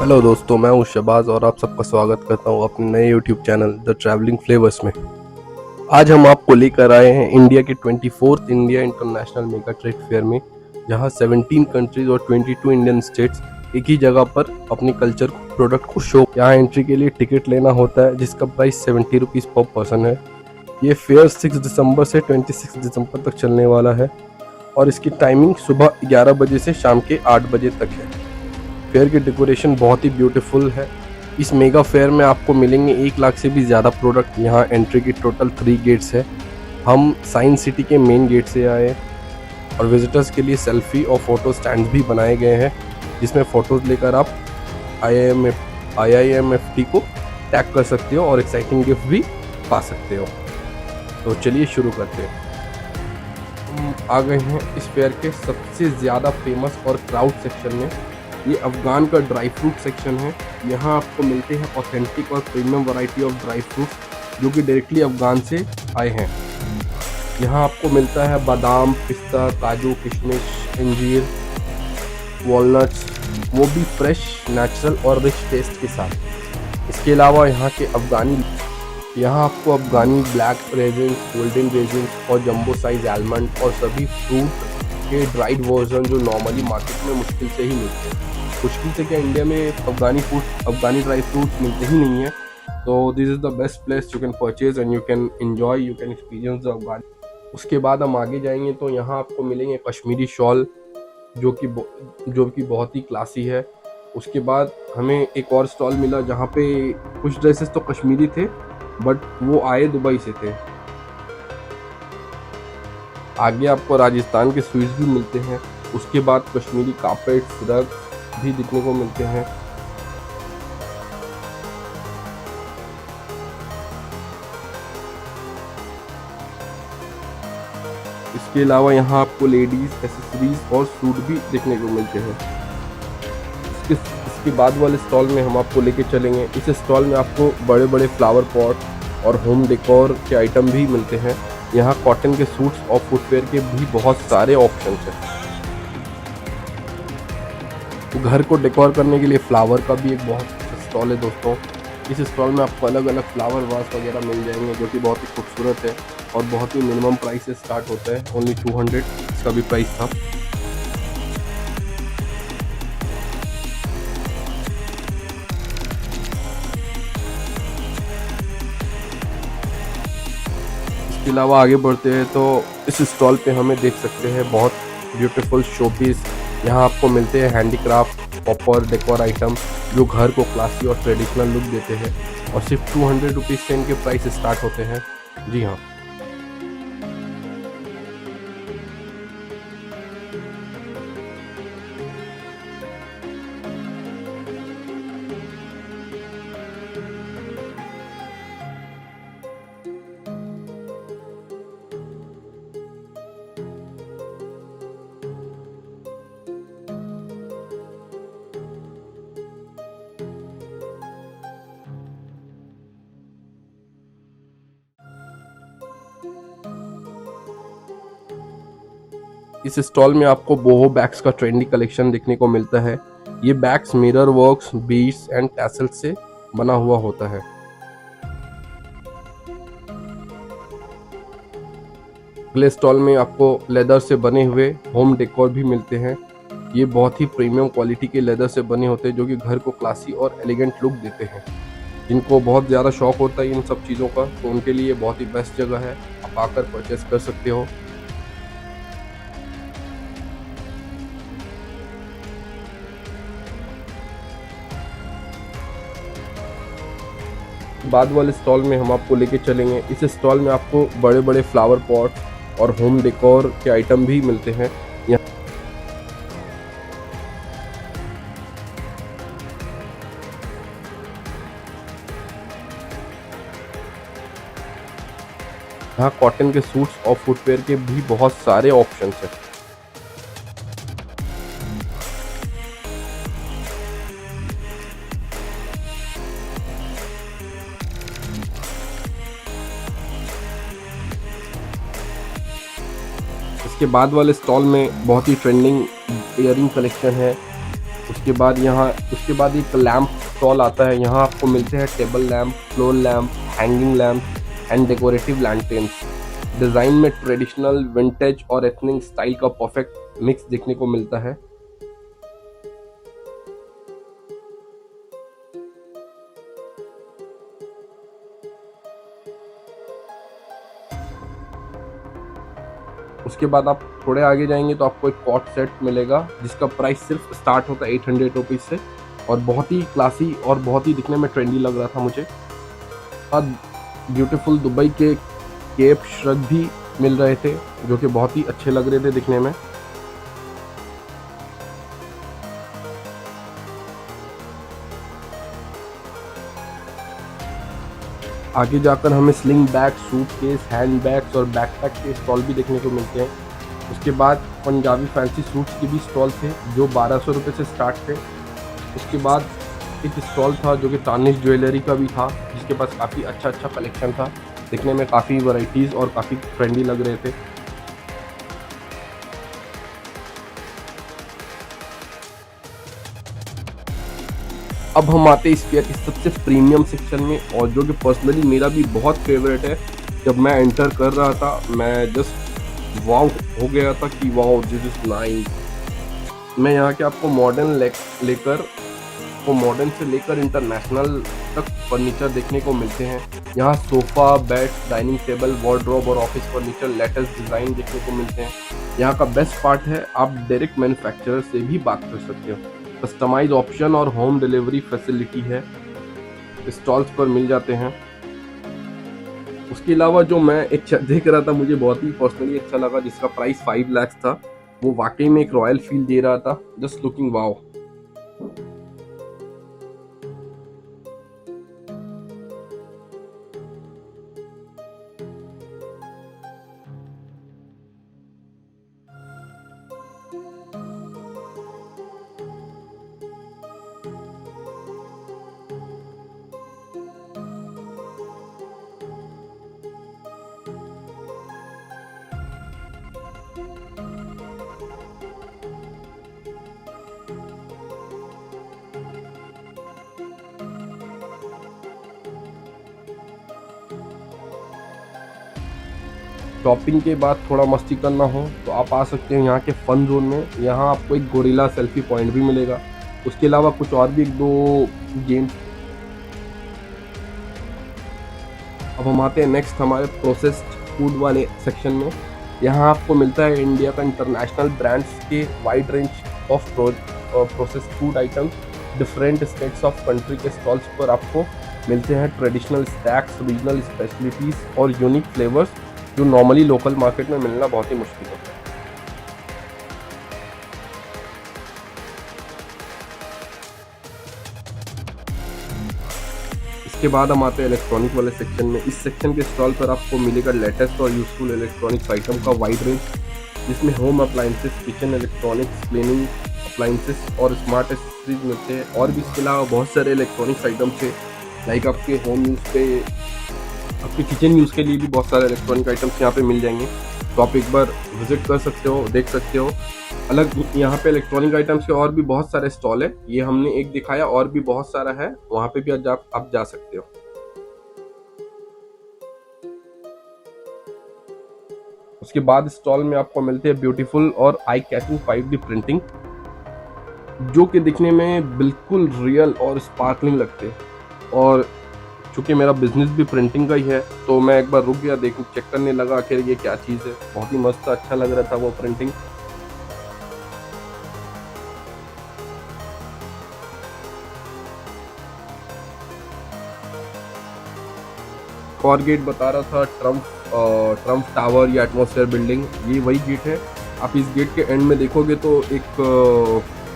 Hello दोस्तों, मैं हूं शहबाज और आप सबका स्वागत करता हूं अपने नए YouTube channel the travelling flavours में। आज हम आपको लेकर आए हैं इंडिया के 24th India international mega trade fair में, जहां 17 कंट्रीज और 22 इंडियन स्टेट्स एक ही जगह पर अपनी कल्चर प्रोडक्ट को शो। यहाँ एंट्री के लिए टिकट लेना होता है जिसका प्राइस 70 रुपीज़ पर पर्सन है। ये फेयर 6 दिसंबर से 26 दिसंबर तक चलने वाला है और इसकी टाइमिंग सुबह 11 बजे से शाम के 8 बजे तक है। फेयर की डेकोरेशन बहुत ही ब्यूटीफुल है। इस मेगा फेयर में आपको मिलेंगे 1 लाख से भी ज़्यादा प्रोडक्ट। यहाँ एंट्री की टोटल 3 गेट्स है। हम साइंस सिटी के मेन गेट से आए और विजिटर्स के लिए सेल्फी और फोटो स्टैंड्स भी बनाए गए हैं जिसमें फ़ोटोज़ लेकर आप IIMFT को टैग कर सकते हो और एक्साइटिंग गिफ्ट भी पा सकते हो। तो चलिए शुरू करते हैं। हम आ गए हैं इस फेयर के सबसे ज़्यादा फेमस और क्राउड सेक्शन में। ये अफ़गान का ड्राई फ्रूट सेक्शन है। यहाँ आपको मिलते हैं ऑथेंटिक और premium variety of dry fruits जो कि डायरेक्टली अफ़गान से आए हैं। यहाँ आपको मिलता है बादाम, पिस्ता, काजू, किशमिश, अंजीर, वॉलनट्स, वो भी फ्रेश, नेचुरल और रिच टेस्ट के साथ। इसके अलावा यहाँ आपको Afghani black resin, golden resin और जंबो साइज आलमंड और सभी फ्रूट के ड्राइड वर्जन जो नॉर्मली मार्केट में मुश्किल से ही मिलते हैं। मुश्किल से क्या, इंडिया में अफ़गानी ड्राई फ्रूट्स मिलते ही नहीं है। तो this is the best place you can purchase and you can enjoy, you can experience the Afghani. उसके बाद हम आगे जाएंगे तो यहाँ आपको मिलेंगे कश्मीरी शॉल जो कि बहुत ही क्लासी है। उसके बाद हमें एक और स्टॉल मिला जहाँ पे कुछ ड्रेसेस तो कश्मीरी थे बट वो आए दुबई से थे। आगे आपको राजस्थान के स्वीट्स भी मिलते हैं। उसके बाद कश्मीरी कारपेट्स, रग भी दिखने को मिलते हैं। इसके अलावा यहाँ आपको लेडीज एसेसरीज और सूट भी देखने को मिलते हैं। इसके बाद वाले स्टॉल में हम आपको लेके चलेंगे। इस स्टॉल में आपको बड़े बड़े फ्लावर पॉट और होम डेकोर के आइटम भी मिलते हैं। यहाँ कॉटन के सूट्स और फुटवेयर के भी बहुत सारे ऑप्शंस हैं। तो घर को डेकोर करने के लिए फ्लावर का भी एक बहुत अच्छा स्टॉल है दोस्तों। इस स्टॉल में आपको अलग अलग फ्लावर वास वगैरह मिल जाएंगे जो कि बहुत ही खूबसूरत है और बहुत ही मिनिमम प्राइस से स्टार्ट होता है। ओनली 200 इसका भी प्राइस था। इसके अलावा आगे बढ़ते हैं तो इस स्टॉल पे हमें देख सकते हैं बहुत ब्यूटीफुल शोपीस। यहाँ आपको मिलते हैं हैंडीक्राफ्ट, कॉपर, डेकोर आइटम जो घर को क्लासी और ट्रेडिशनल लुक देते हैं और सिर्फ 200 रुपीज़ से इनके प्राइस स्टार्ट होते हैं। जी हाँ। इस स्टॉल में आपको बोहो बैग्स का ट्रेंडी कलेक्शन देखने को मिलता है। ये bags mirror works, beads and tassel से बना हुआ होता है। अगले स्टॉल में आपको लेदर से बने हुए होम डेकोर भी मिलते हैं। ये बहुत ही प्रीमियम क्वालिटी के लेदर से बने होते हैं जो कि घर को क्लासी और एलिगेंट लुक देते हैं। जिनको बहुत ज़्यादा शौक होता है इन सब चीज़ों का तो उनके लिए बहुत ही बेस्ट जगह है, आप आकर परचेस कर सकते हो। बाद वाले स्टॉल में हम आपको लेके चलेंगे। इस स्टॉल में आपको बड़े बड़े फ्लावर पॉट और होम डेकोर के आइटम भी मिलते हैं। यहाँ कॉटन के सूट्स और फुटवेयर के भी बहुत सारे ऑप्शंस हैं। इसके बाद वाले स्टॉल में बहुत ही ट्रेंडिंग इयरिंग कलेक्शन है। उसके उसके बाद एक लैंप स्टॉल आता है। यहाँ आपको मिलते हैं table lamp, floor lamp, hanging lamp and decorative lanterns. Design में ट्रेडिशनल, विंटेज और एथनिक स्टाइल का परफेक्ट मिक्स देखने को मिलता है। उसके बाद आप थोड़े आगे जाएंगे तो आपको एक कॉट सेट मिलेगा जिसका प्राइस सिर्फ स्टार्ट होता है 800 रुपीज़ से, और बहुत ही क्लासी और बहुत ही दिखने में ट्रेंडी लग रहा था मुझे। और ब्यूटीफुल दुबई के केप श्रग भी मिल रहे थे जो कि बहुत ही अच्छे लग रहे थे दिखने में। आगे जाकर हमें sling bag, suitcase, hand bags और बैकपैक के स्टॉल भी देखने को मिलते हैं। उसके बाद पंजाबी फैंसी सूट्स के भी स्टॉल थे जो 1200 रुपये से स्टार्ट थे। उसके बाद एक स्टॉल था जो कि तानिश ज्वेलरी का भी था, जिसके पास काफ़ी अच्छा कलेक्शन था, दिखने में काफ़ी वैरायटीज़ और काफ़ी ट्रेंडी लग रहे थे। अब हम आते हैं स्पेयर के सबसे प्रीमियम सेक्शन में, और जो कि पर्सनली मेरा भी बहुत फेवरेट है। जब मैं एंटर कर रहा था मैं जस्ट वाव हो गया था कि वाव दिस इज नाइस। मैं यहाँ के आपको मॉडर्न से लेकर इंटरनेशनल तक फर्नीचर देखने को मिलते हैं। यहाँ sofa, bed, dining table, wardrobe और ऑफिस फर्नीचर लेटेस्ट डिज़ाइन देखने को मिलते हैं। यहाँ का बेस्ट पार्ट है आप डायरेक्ट मैन्युफैक्चरर से भी बात कर सकते हो। कस्टमाइज ऑप्शन और होम डिलीवरी फैसिलिटी है, स्टॉल्स पर मिल जाते हैं। उसके अलावा जो मैं एक देख रहा था मुझे बहुत ही पर्सनली अच्छा लगा, जिसका प्राइस 5 लाख था, वो वाकई में एक रॉयल फील दे रहा था। Just looking wow. शॉपिंग के बाद थोड़ा मस्ती करना हो तो आप आ सकते हैं यहाँ के फन जोन में। यहाँ आपको एक गोरिल्ला सेल्फी पॉइंट भी मिलेगा। उसके अलावा कुछ और भी 1-2 गेम। अब हम आते हैं नेक्स्ट हमारे प्रोसेस्ड फूड वाले सेक्शन में। यहाँ आपको मिलता है इंडिया का इंटरनेशनल ब्रांड्स के wide range of processed food items. Different states of country के स्टॉल्स पर आपको मिलते हैं ट्रेडिशनल स्नैक्स, रीजनल स्पेशलिटीज़ और यूनिक फ्लेवर्स जो नॉर्मली लोकल मार्केट में मिलना बहुत ही मुश्किल होता है। इसके बाद हम आते हैं इलेक्ट्रॉनिक वाले सेक्शन में। इस सेक्शन के स्टॉल पर आपको मिलेगा लेटेस्ट और यूजफुल इलेक्ट्रॉनिक्स आइटम का वाइड रेंज, जिसमें home appliances, kitchen electronics, cleaning appliances और स्मार्ट एक्सेसरीज मिलते हैं। और भी इसके अलावा बहुत सारे इलेक्ट्रॉनिक्स आइटम्स है, लाइक आपके होम यूज़ पे, आपके किचन यूज़ के लिए भी बहुत सारे इलेक्ट्रॉनिक आइटम्स यहाँ पे मिल जाएंगे। तो आप एक बार विजिट कर सकते हो, देख सकते हो। अलग यहाँ पे इलेक्ट्रॉनिक आइटम्स के और भी बहुत सारे स्टॉल है, ये हमने एक दिखाया, और भी बहुत सारा है, वहाँ पे भी आप जा सकते हो। उसके बाद स्टॉल में आपको मिलते हैं ब्यूटीफुल और आई कैचिंग 5D प्रिंटिंग, जो कि दिखने में बिल्कुल रियल और स्पार्कलिंग लगते हैं। और चूँकि मेरा बिजनेस भी प्रिंटिंग का ही है तो मैं एक बार रुक गया, चेक करने लगा आखिर ये क्या चीज़ है। बहुत ही मस्त, अच्छा लग रहा था वो प्रिंटिंग। और गेट बता रहा था ट्रम्प टावर या एटमॉस्फेयर बिल्डिंग, ये वही गेट है। आप इस गेट के एंड में देखोगे तो एक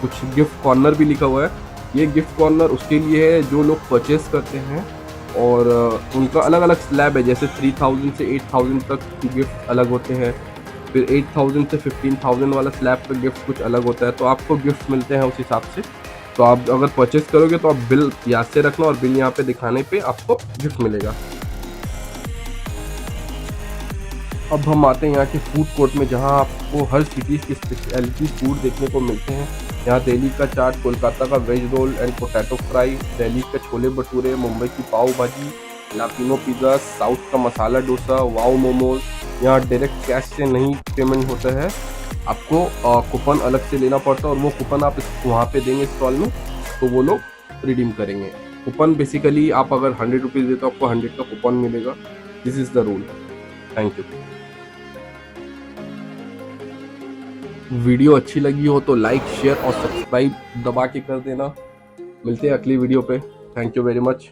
कुछ गिफ्ट कॉर्नर भी लिखा हुआ है। ये गिफ्ट कॉर्नर उसके लिए है जो लोग परचेस करते हैं, और उनका अलग अलग स्लैब है, जैसे 3000 से 8000 तक गिफ्ट अलग होते हैं, फिर 8000 से 15000 वाला स्लैब पे गिफ्ट कुछ अलग होता है। तो आपको गिफ्ट मिलते हैं उस हिसाब से। तो आप अगर परचेस करोगे तो आप बिल याद से रखना, और बिल यहाँ पे दिखाने पे आपको गिफ्ट मिलेगा। अब हम आते हैं यहाँ के फूड कोर्ट में, जहाँ आपको हर सिटीज़ की स्पेशलिटी फूड देखने को मिलते हैं। यहाँ दिल्ली का चाट, कोलकाता का veg roll and potato fry, Delhi का छोले भटूरे, मुंबई की पाव भाजी, लापिनो पिज़्ज़ा, साउथ का मसाला डोसा, वाओ मोमोज। यहाँ डायरेक्ट कैश से नहीं पेमेंट होता है, आपको कूपन अलग से लेना पड़ता है और वो कूपन आप वहाँ पे देंगे स्टॉल में, तो वो लोग रिडीम करेंगे। कूपन बेसिकली आप अगर 100 रुपीज़ दे तो आपको 100 का कूपन मिलेगा। This is the rule. Thank you. Video अच्छी लगी हो तो लाइक, शेयर और सब्सक्राइब दबा के कर देना। मिलते हैं अगली वीडियो पे। Thank you very much.